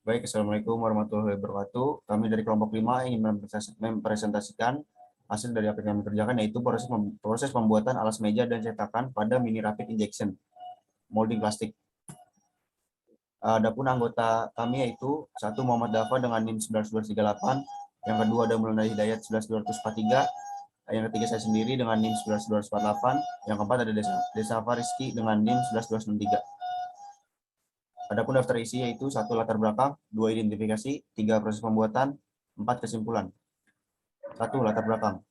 Baik, Assalamualaikum warahmatullahi wabarakatuh. Kami dari kelompok 5 ingin mempresentasikan hasil dari apa yang kami kerjakan, yaitu proses pembuatan alas meja dan cetakan pada mini rapid injection molding plastik. Adapun anggota kami yaitu satu Muhammad Dafa dengan NIM 19238, yang kedua ada Mulana Hidayat 11243, yang ketiga saya sendiri dengan NIM 11248, yang keempat ada Desa Fariski dengan NIM 11263. Adapun daftar isi yaitu 1 latar belakang, 2 identifikasi, 3 proses pembuatan, 4 kesimpulan. 1 latar belakang.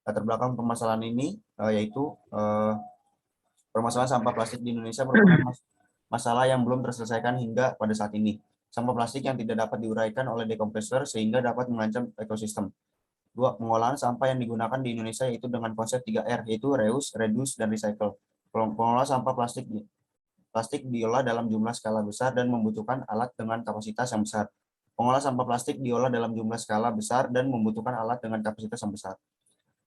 Latar belakang permasalahan ini yaitu permasalahan sampah plastik di Indonesia merupakan masalah yang belum terselesaikan hingga pada saat ini. Sampah plastik yang tidak dapat diuraikan oleh dekompresor sehingga dapat mengancam ekosistem. 2. Pengolahan sampah yang digunakan di Indonesia yaitu dengan konsep 3R, yaitu reuse, reduce, dan recycle. Pengolahan sampah plastik diolah dalam jumlah skala besar dan membutuhkan alat dengan kapasitas yang besar. Pengolahan sampah plastik diolah dalam jumlah skala besar dan membutuhkan alat dengan kapasitas yang besar.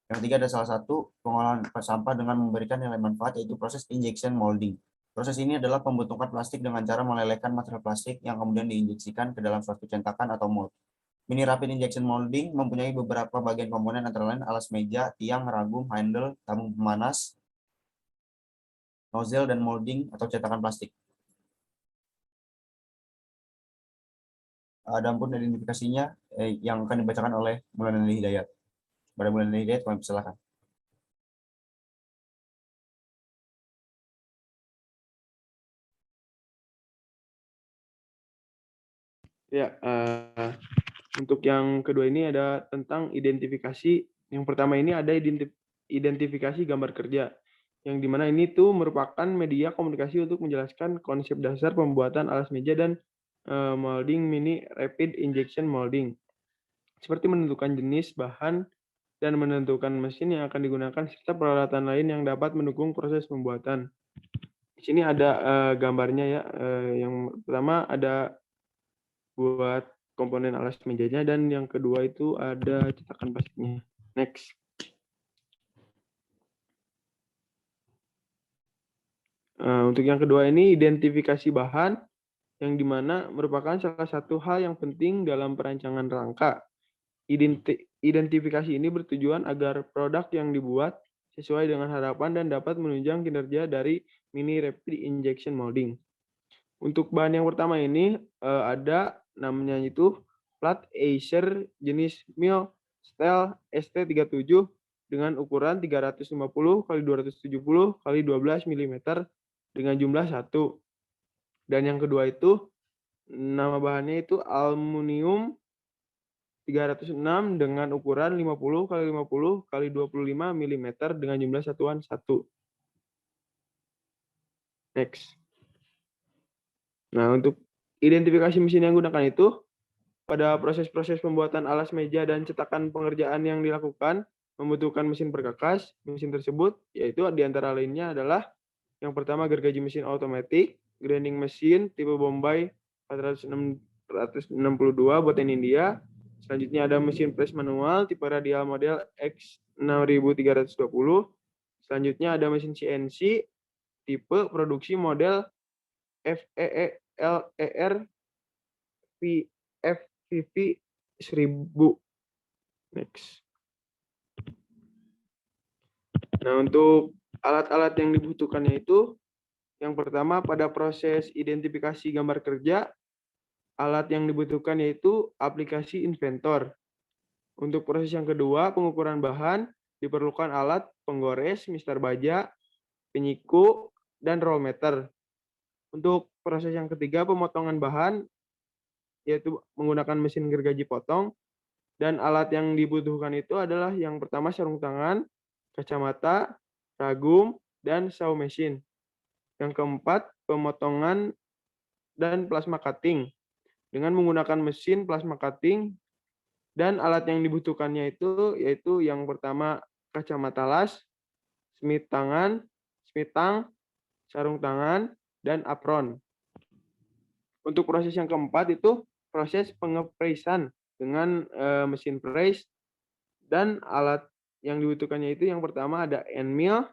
Yang ketiga ada salah satu pengolahan sampah dengan memberikan nilai manfaat, yaitu proses injection molding. Proses ini adalah pembentukan plastik dengan cara melelehkan material plastik yang kemudian diinjeksikan ke dalam suatu cetakan atau mold. Mini rapid injection molding mempunyai beberapa bagian komponen antara lain alas meja, tiang, ragum, handle, tabung pemanas, nozzle, dan molding atau cetakan plastik. Adapun identifikasinya yang akan dibacakan oleh Mulana Hidayat. Pada Mulana Hidayat, kami persilakan. Ya, untuk yang kedua ini ada tentang identifikasi. Yang pertama ini ada identifikasi gambar kerja, yang dimana ini tuh merupakan media komunikasi untuk menjelaskan konsep dasar pembuatan alas meja dan molding mini rapid injection molding, seperti menentukan jenis bahan dan menentukan mesin yang akan digunakan serta peralatan lain yang dapat mendukung proses pembuatan. Di sini ada gambarnya ya. Yang pertama ada buat komponen alas mejanya, dan yang kedua itu ada cetakan plastiknya. Next. Untuk yang kedua ini identifikasi bahan, yang dimana merupakan salah satu hal yang penting dalam perancangan rangka. Identifikasi ini bertujuan agar produk yang dibuat sesuai dengan harapan dan dapat menunjang kinerja dari mini rapid injection molding. Untuk bahan yang pertama ini ada namanya itu plat Acer jenis Mil Steel ST37 dengan ukuran 350 x 270 x 12 mm dengan jumlah 1. Dan yang kedua itu nama bahannya itu aluminium 306 dengan ukuran 50 x 50 x 25 mm dengan jumlah satuan 1. Next. Nah, untuk identifikasi mesin yang digunakan itu, pada proses-proses pembuatan alas meja dan cetakan pengerjaan yang dilakukan membutuhkan mesin perkakas. Mesin tersebut yaitu diantara lainnya adalah yang pertama gergaji mesin otomatis, grinding mesin tipe Bombay 462 buatan India. Selanjutnya ada mesin press manual tipe radial model X6320. Selanjutnya ada mesin CNC tipe produksi model FEELER FVV 1000. Next. Nah, untuk alat-alat yang dibutuhkannya itu, yang pertama pada proses identifikasi gambar kerja, alat yang dibutuhkan yaitu aplikasi inventor. Untuk proses yang kedua, pengukuran bahan, diperlukan alat penggores, mister baja, penyiku, dan roll meter. Untuk proses yang ketiga, pemotongan bahan, yaitu menggunakan mesin gergaji potong. Dan alat yang dibutuhkan itu adalah yang pertama sarung tangan, kacamata, ragum, dan saw machine. Yang keempat, pemotongan dan plasma cutting dengan menggunakan mesin plasma cutting. Dan alat yang dibutuhkannya itu yaitu yang pertama kacamata las, smith tangan, smith tang, sarung tangan, dan apron. Untuk proses yang keempat itu proses pengepresan dengan mesin press. Dan alat yang dibutuhkannya itu yang pertama ada end mill,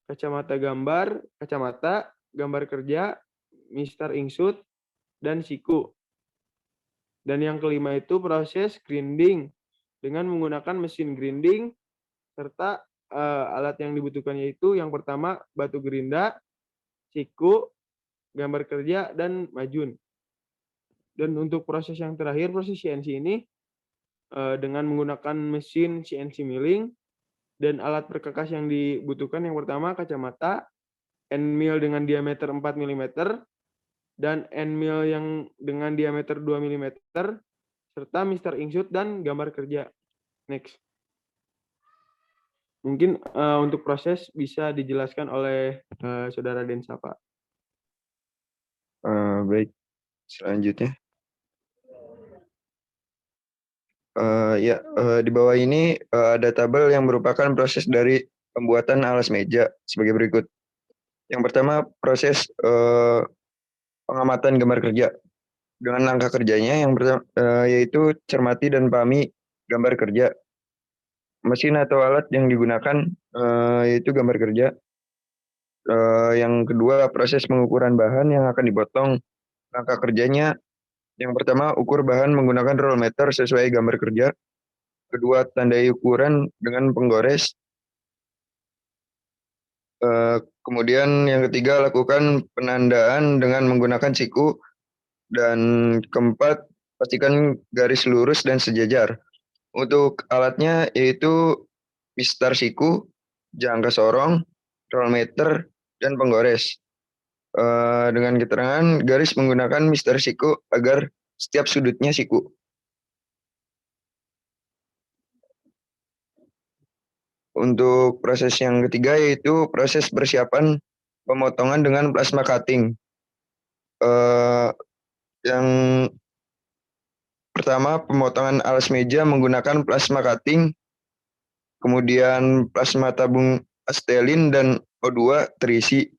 kacamata gambar, kacamata, gambar kerja, mister inksuit, dan siku. Dan yang kelima itu proses grinding dengan menggunakan mesin grinding serta alat yang dibutuhkan yaitu yang pertama batu gerinda, siku, gambar kerja, dan majun. Dan untuk proses yang terakhir, proses CNC ini dengan menggunakan mesin CNC milling dan alat perkakas yang dibutuhkan yang pertama kacamata, end mill dengan diameter 4 mm, dan end mill yang dengan diameter 2 mm, serta Mister Inkshot dan gambar kerja. Next. Mungkin untuk proses bisa dijelaskan oleh Saudara Densa, Pak. Baik, selanjutnya. Di bawah ini ada tabel yang merupakan proses dari pembuatan alas meja sebagai berikut. Yang pertama, proses pengamatan gambar kerja. Dengan langkah kerjanya yang pertama yaitu cermati dan pahami gambar kerja. Mesin atau alat yang digunakan yaitu gambar kerja. Yang kedua, proses pengukuran bahan yang akan dipotong. Langkah kerjanya yang pertama, ukur bahan menggunakan roll meter sesuai gambar kerja. Kedua, tandai ukuran dengan penggores. Kemudian yang ketiga, lakukan penandaan dengan menggunakan siku. Dan keempat, pastikan garis lurus dan sejajar. Untuk alatnya yaitu mistar siku, jangka sorong, roll meter, dan penggores. Dengan keterangan garis menggunakan mistar siku agar setiap sudutnya siku. Untuk proses yang ketiga yaitu proses persiapan pemotongan dengan plasma cutting. Yang pertama, pemotongan alas meja menggunakan plasma cutting, kemudian plasma tabung astelin dan O2 terisi.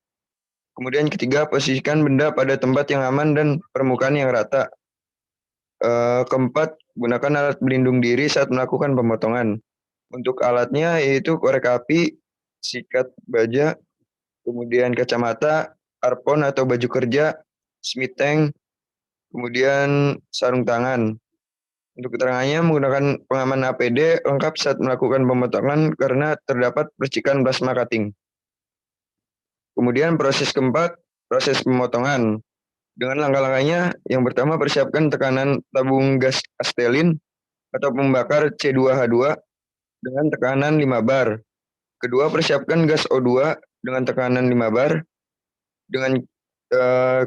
Kemudian ketiga, posisikan benda pada tempat yang aman dan permukaan yang rata. Keempat, gunakan alat pelindung diri saat melakukan pemotongan. Untuk alatnya yaitu korek api, sikat baja, kemudian kacamata, arpon atau baju kerja, smiteng, kemudian sarung tangan. Untuk keterangannya menggunakan pengaman APD lengkap saat melakukan pemotongan karena terdapat percikan plasma cutting. Kemudian proses keempat, proses pemotongan. Dengan langkah-langkahnya, yang pertama persiapkan tekanan tabung gas astelin atau pembakar C2H2 dengan tekanan 5 bar. Kedua, persiapkan gas O2 dengan tekanan 5 bar. Dengan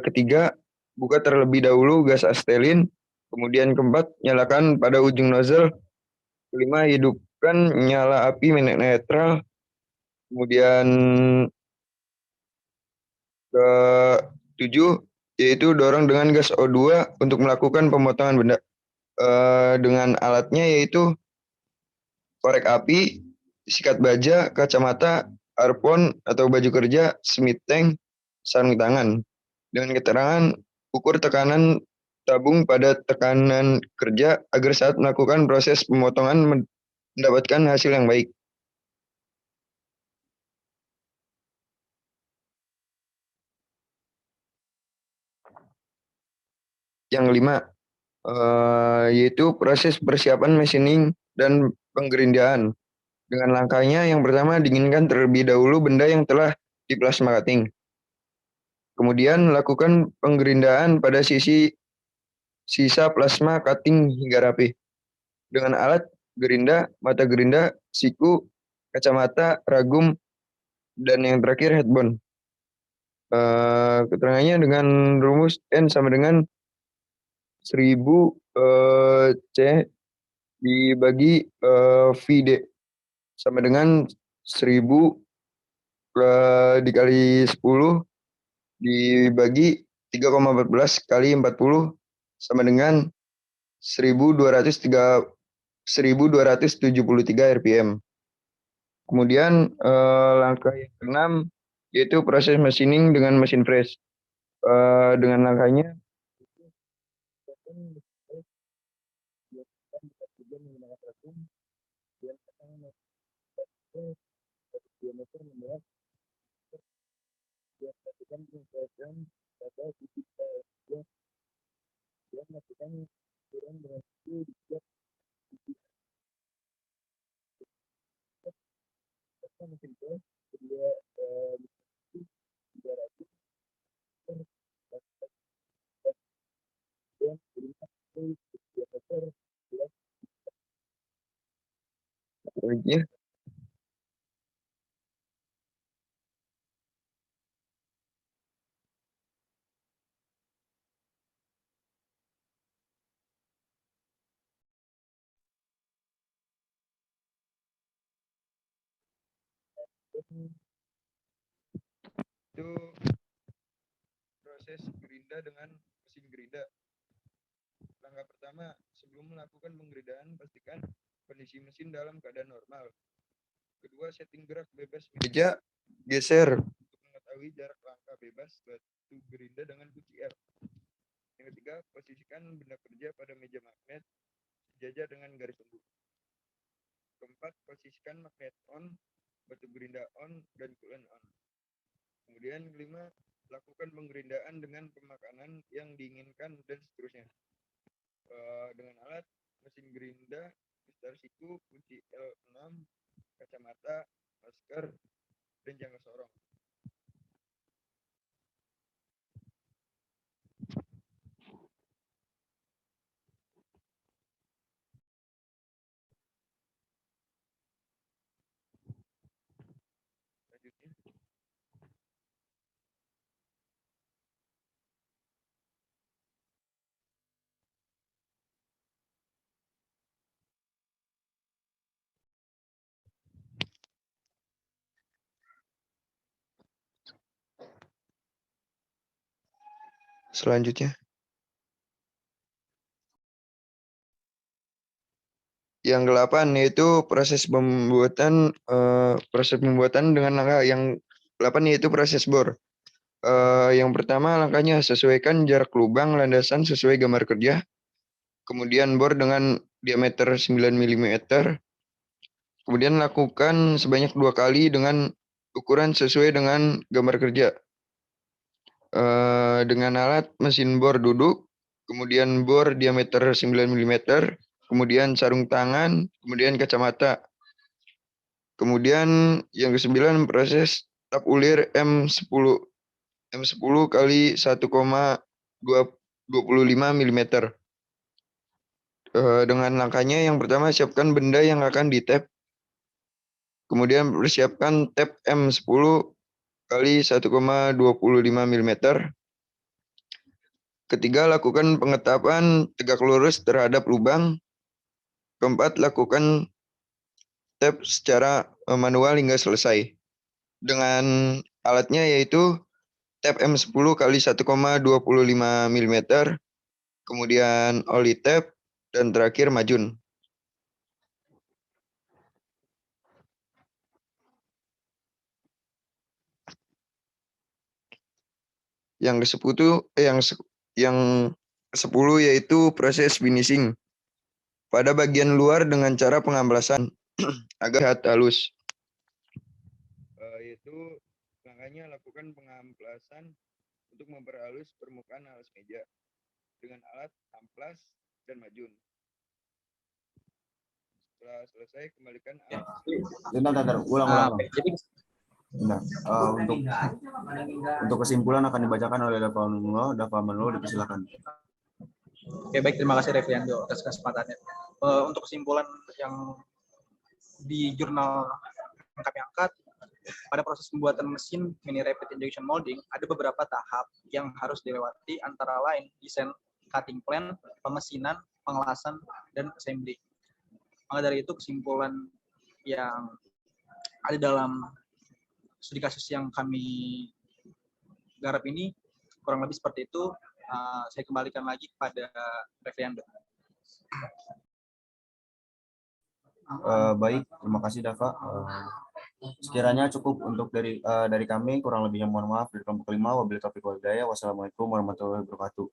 ketiga, buka terlebih dahulu gas astelin. Kemudian keempat, nyalakan pada ujung nozzle. Kelima, hidupkan nyala api netral. Kemudian ke-7, yaitu dorong dengan gas O2 untuk melakukan pemotongan benda. Dengan alatnya yaitu korek api, sikat baja, kacamata, arpon atau baju kerja, smiteng, sarung tangan. Dengan keterangan ukur tekanan tabung pada tekanan kerja agar saat melakukan proses pemotongan mendapatkan hasil yang baik. Yang kelima, yaitu proses persiapan machining dan penggerindaan. Dengan langkahnya yang pertama, dinginkan terlebih dahulu benda yang telah di plasma cutting. Kemudian lakukan penggerindaan pada sisa plasma cutting hingga rapi. Dengan alat gerinda, mata gerinda, siku, kacamata, ragum, dan yang terakhir headbone. Keterangannya dengan rumus N sama dengan 1000 C dibagi VD sama dengan 1000 dikali 10 dibagi 3,14 kali 40 sama dengan 1273 RPM. Kemudian langkah yang keenam yaitu proses machining dengan mesin press. Dengan langkahnya ukuran dengan itu dibuat mesin bor kedua Selanjutnya, itu proses gerinda dengan mesin gerinda. Langkah pertama, sebelum melakukan penggerindahan, pastikan kondisi mesin dalam keadaan normal. Kedua, setting gerak bebas meja, geser untuk mengetahui jarak langkah bebas batu gerinda dengan kunci R. Yang ketiga, posisikan benda kerja pada meja magnet sejajar dengan garis lembut. Keempat, posisikan magnet on, batu gerinda on, dan coolant on. Kemudian kelima, lakukan penggerindaan dengan pemakanan yang diinginkan dan seterusnya. Dengan alat mesin gerinda, mistar siku, kunci L6, kacamata, masker, dan jangka sorong. Selanjutnya, yang ke-8 yaitu proses pembuatan dengan langkah yang 8 yaitu proses bor. Yang pertama langkahnya sesuaikan jarak lubang landasan sesuai gambar kerja. Kemudian bor dengan diameter 9 mm. Kemudian lakukan sebanyak 2 kali dengan ukuran sesuai dengan gambar kerja. Dengan alat mesin bor duduk, kemudian bor diameter 9 mm, kemudian sarung tangan, kemudian kacamata. Kemudian yang ke-9 proses tap ulir M10 kali 1,25 mm. Dengan langkahnya yang pertama siapkan benda yang akan di-tap. Kemudian persiapkan tap M10 kali 1,25 mm. Ketiga, lakukan pengetapan tegak lurus terhadap lubang. Keempat, lakukan tap secara manual hingga selesai. Dengan alatnya yaitu tap M10 kali 1,25 mm, kemudian oli tap, dan terakhir majun. Yang ke-10 yaitu proses finishing pada bagian luar dengan cara pengampelasan agar halus. Yaitu langkahnya lakukan pengampelasan untuk memperhalus permukaan alas meja dengan alat amplas dan majun. Setelah selesai, kembalikan alat. Bentar, ulang. Jadi Nah, untuk kesimpulan akan dibacakan oleh Dava Manulo, dipersilakan. Oke, baik, terima kasih Reviando atas kesempatannya. Untuk kesimpulan yang di jurnal yang kami angkat, pada proses pembuatan mesin mini rapid injection molding ada beberapa tahap yang harus dilewati, antara lain desain cutting plan, pemesinan, pengelasan, dan assembly. Maka dari itu kesimpulan yang ada dalam studi kasus yang kami garap ini kurang lebih seperti itu. Saya kembalikan lagi kepada Reviando. Baik, terima kasih Dava. Sekiranya cukup untuk dari kami, kurang lebihnya mohon maaf. Dari kelompok 5, wabillahi taufiq wal hidayah. Wassalamualaikum warahmatullahi wabarakatuh.